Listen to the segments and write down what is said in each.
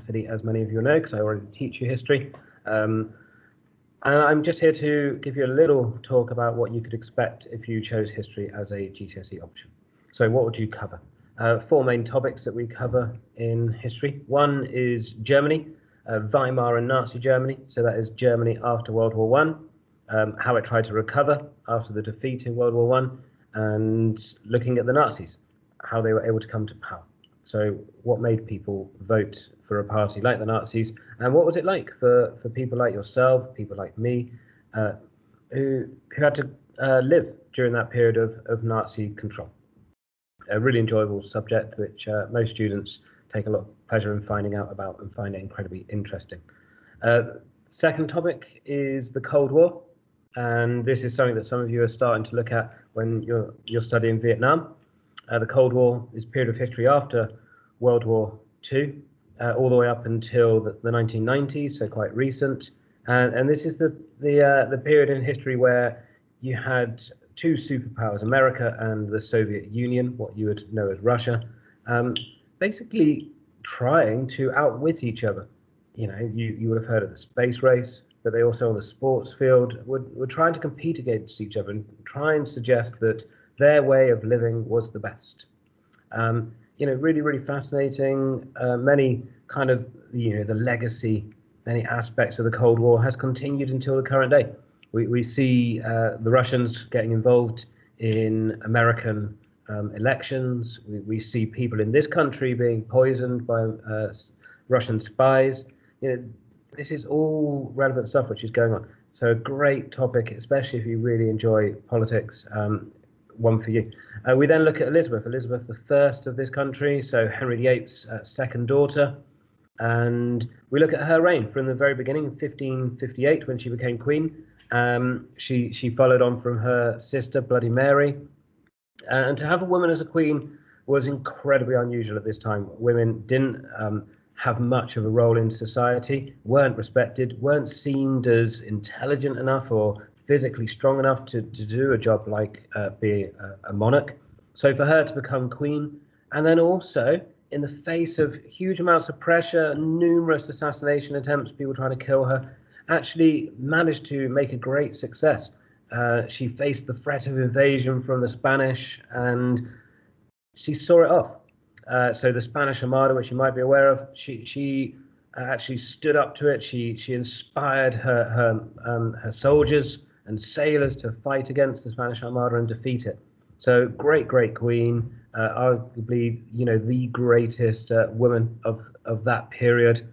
capacity, as many of you know, because I already teach you history. And I'm just here to give you a little talk about what you could expect if you chose history as a GCSE option. So what would you cover? Four main topics that we cover in history. One is Germany, Weimar and Nazi Germany. So that is Germany after World War I, how it tried to recover after the defeat in World War I, and looking at the Nazis, how they were able to come to power. So what made people vote for a party like the Nazis, and what was it like for people like yourself, people like me, who had to live during that period of Nazi control. A really enjoyable subject which most students take a lot of pleasure in finding out about and find it incredibly interesting. Second topic is the Cold War, and this is something that some of you are starting to look at when you're studying Vietnam. The Cold War is a period of history after World War II, all the way up until the 1990s, so quite recent. And this is the period in history where you had two superpowers, America and the Soviet Union, what you would know as Russia, basically trying to outwit each other. You know, you would have heard of the space race, but they also on the sports field were trying to compete against each other and try and suggest that their way of living was the best. You know, really, really fascinating. Many kind of, the legacy, many aspects of the Cold War has continued until the current day. We see the Russians getting involved in American elections. We see people in this country being poisoned by Russian spies. You know, this is all relevant stuff which is going on. So a great topic, especially if you really enjoy politics. One for you. We then look at Elizabeth I of this country, so Henry VIII's second daughter, and we look at her reign from the very beginning, 1558, when she became queen. She followed on from her sister, Bloody Mary, and to have a woman as a queen was incredibly unusual at this time. Women didn't have much of a role in society, weren't respected, weren't seen as intelligent enough or physically strong enough to do a job like being a monarch. So for her to become queen, and then also in the face of huge amounts of pressure, numerous assassination attempts, people trying to kill her, actually managed to make a great success. She faced the threat of invasion from the Spanish, and she saw it off. So the Spanish Armada, which you might be aware of, she actually stood up to it. She inspired her soldiers and sailors to fight against the Spanish Armada and defeat it. So great queen, arguably, the greatest woman of that period.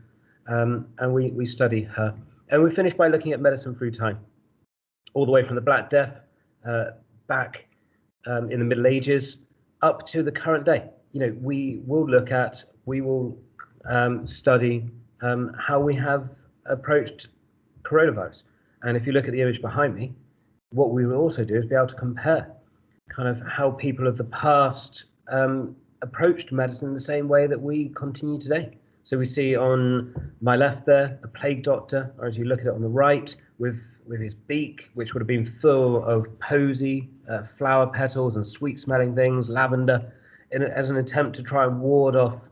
And we study her. And we finish by looking at medicine through time, all the way from the Black Death back in the Middle Ages up to the current day. We will study how we have approached coronavirus. And if you look at the image behind me, what we will also do is be able to compare kind of how people of the past approached medicine in the same way that we continue today. So we see on my left there, a plague doctor, or as you look at it on the right, with his beak, which would have been full of posy, flower petals and sweet-smelling things, lavender, as an attempt to try and ward off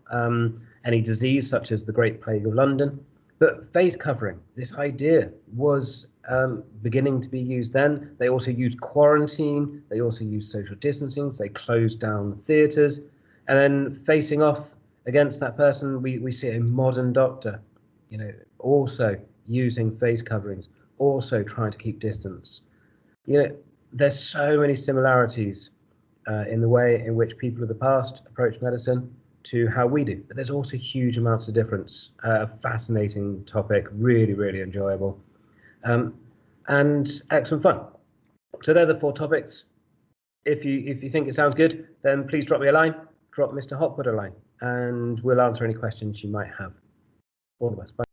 any disease such as the Great Plague of London. But face covering, this idea was beginning to be used then. They also used quarantine. They also used social distancing. So they closed down theatres. And then facing off against that person, we see a modern doctor, also using face coverings, also trying to keep distance. There's so many similarities in the way in which people of the past approach medicine to how we do. But there's also huge amounts of difference. Fascinating topic, really, really enjoyable. And excellent fun. So they're the four topics. If you think it sounds good, then please drop me a line, drop Mr. Hopwood a line, and we'll answer any questions you might have. All the best. Bye.